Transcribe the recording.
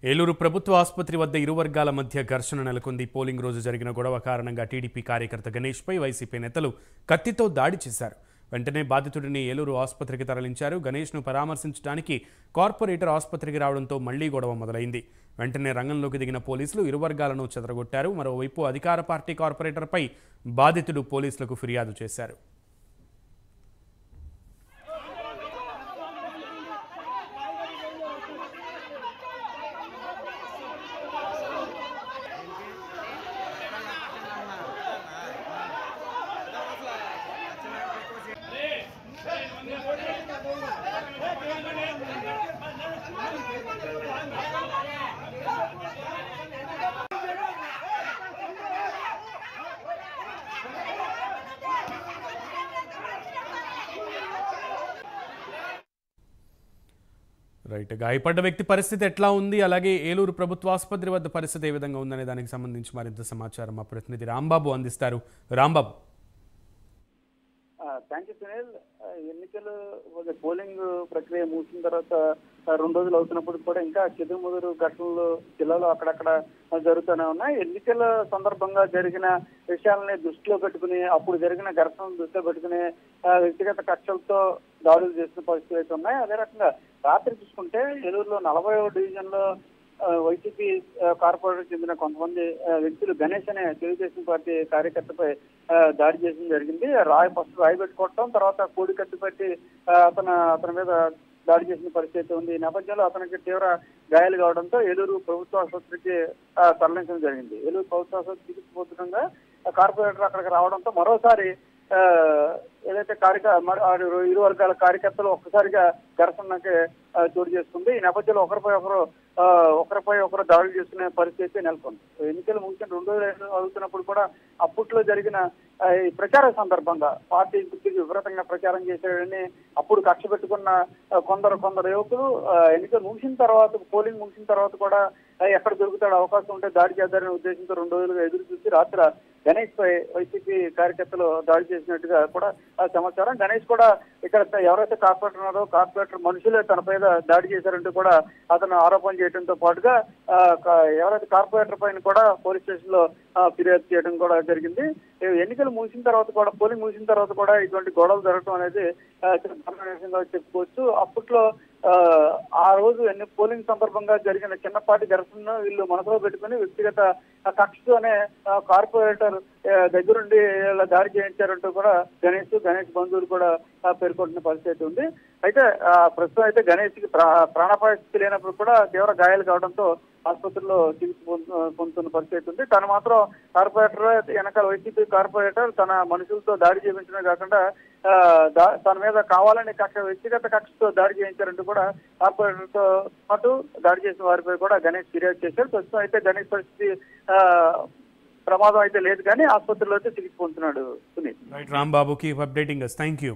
ఏలూరు ప్రభుత్వ ఆసుపత్రి వద్ద ఇరు వర్గాల మధ్య ఘర్షణ నెలకొంది. పోలింగ్ రోజు జరిగిన గొడవ కారణంగా టీడీపీ కార్యకర్త గణేష్పై వైసీపీ నేతలు కత్తితో దాడి చేశారు. వెంటనే బాధితుడిని ఏలూరు ఆసుపత్రికి తరలించారు. గణేష్ను పరామర్శించడానికి కార్పొరేటర్ ఆసుపత్రికి రావడంతో మళ్లీ గొడవ మొదలైంది. వెంటనే రంగంలోకి దిగిన పోలీసులు ఇరు వర్గాలను చెదరగొట్టారు. మరోవైపు అధికార పార్టీ కార్పొరేటర్పై బాధితుడు పోలీసులకు ఫిర్యాదు చేశారు. రైట్, గాయపడ్డ వ్యక్తి పరిస్థితి ఎట్లా ఉంది, అలాగే ఏలూరు ప్రభుత్వ ఆసుపత్రి వద్ద పరిస్థితి ఏ విధంగా ఉందనే దానికి సంబంధించి మరింత సమాచారం మా ప్రతినిధి రాంబాబు అందిస్తారు. రాంబాబు. Thank you Sunil. ఎన్నికలు పోలింగ్ ప్రక్రియ ముగిసిన తర్వాత 2 రోజులు అవుతున్నప్పుడు కూడా ఇంకా చెదురుముదురు ఘటనలు జిల్లాలో అక్కడక్కడ జరుగుతూనే ఉన్నాయి. ఎన్నికల సందర్భంగా జరిగిన విషయాలని దృష్టిలో పెట్టుకుని, అప్పుడు జరిగిన ఘటనలను దృష్టిలో పెట్టుకుని వ్యక్తిగత కక్షలతో దాడులు చేసిన పరిస్థితులు అయితే ఉన్నాయి. అదే రకంగా రాత్రి చూసుకుంటే ఏలూరులో 40వ డివిజన్ లో వైసీపీ కార్పొరేటర్ చెందిన కొంతమంది వ్యక్తులు గణేష్ అనే తెలుగుదేశం పార్టీ కార్యకర్తపై దాడి చేయడం జరిగింది. ఫస్ట్ రాయి పెట్టుకోవటం, తర్వాత కోడి కత్తి పెట్టి అతని మీద దాడి చేసిన పరిస్థితి ఉంది. ఈ నేపథ్యంలో అతనికి తీవ్ర గాయాలు కావడంతో ఏలూరు ప్రభుత్వ ఆసుపత్రికి తరలించడం జరిగింది. ఏలూరు ప్రభుత్వ ఆసుపత్రి చికిత్స పొందడంగా కార్పొరేటర్ అక్కడికి రావడంతో మరోసారి ఏదైతే ఇరు వర్గాల కార్యకర్తలు ఒక్కసారిగా ఘర్షణకి చోటు చేసుకుంది. ఈ నేపథ్యంలో ఒకరిపై ఒకరు దాడులు చేసుకునే పరిస్థితి నెలకొంది. ఎన్నికలు ముగిసిన 2 రోజులు అవుతున్నప్పుడు కూడా అప్పట్లో జరిగిన ఈ ప్రచార సందర్భంగా పార్టీ గుర్తికి విపరీతంగా ప్రచారం చేసేవాడిని అప్పుడు కక్ష పెట్టుకున్న కొందరు యువకులు ఎన్నికలు ముగిసిన తర్వాత, పోలింగ్ ముగిసిన తర్వాత కూడా ఎక్కడ దొరుకుతాడు అవకాశం ఉంటే దాడి చేద్దారనే ఉద్దేశంతో 2 రోజులుగా ఎదురు చూసి రాత్రి గణేష్ పై వైసీపీ కార్యకర్తలు దాడి చేసినట్టుగా కూడా సమాచారం. గణేష్ కూడా ఇక్కడ ఎవరైతే కార్పొరేటర్ ఉన్నారో కార్పొరేటర్ మనుషులే తన పైన దాడి చేశారంటూ కూడా అతను ఆరోపణ చేయడంతో పాటుగా ఎవరైతే కార్పొరేటర్ పైన కూడా పోలీస్ స్టేషన్ లో ఫిర్యాదు చేయడం కూడా జరిగింది. ఎన్నికలు ముగిసిన తర్వాత కూడా, పోలింగ్ ముగిసిన తర్వాత కూడా ఇటువంటి గొడవలు జరగడం అనేది చెప్పుకోవచ్చు. అప్పట్లో ఆ రోజు పోలింగ్ సందర్భంగా జరిగిన చిన్నపాటి ఘర్షణను వీళ్ళు మనసులో పెట్టుకుని వ్యక్తిగత కక్షతోనే కార్పొరేటర్ దగ్గరుండి ఇలా దాడి చేయించారంటూ కూడా గణేష్ బంధువులు కూడా పేర్కొంటున్న పరిస్థితి ఉంది. అయితే ప్రస్తుతం అయితే గణేష్ కి ప్రాణాపాయ స్థితి లేనప్పుడు కూడా తీవ్ర గాయాలు కావడంతో ఆసుపత్రిలో చికిత్స పొందుతున్న పరిస్థితి ఉంది. తను మాత్రం కార్పొరేటర్ వెనకాల వైసీపీ కార్పొరేటర్ తన మనుషులతో దాడి చేయించడమే కాకుండా తన మీద కావాలని వ్యక్తిగత కక్షతో దాడి చేయించారంటూ కూడా కార్పొరేటర్ తో పాటు దాడి చేసిన వారిపై కూడా గణేష్ ఫిర్యాదు చేశారు. ప్రస్తుతం అయితే గణేష్ పరిస్థితి ప్రమాదం అయితే లేదు, కానీ ఆసుపత్రిలో అయితే చికిత్స పొందుతున్నాడు. Sunil. Right Rambabu, keep updating us. Thank you.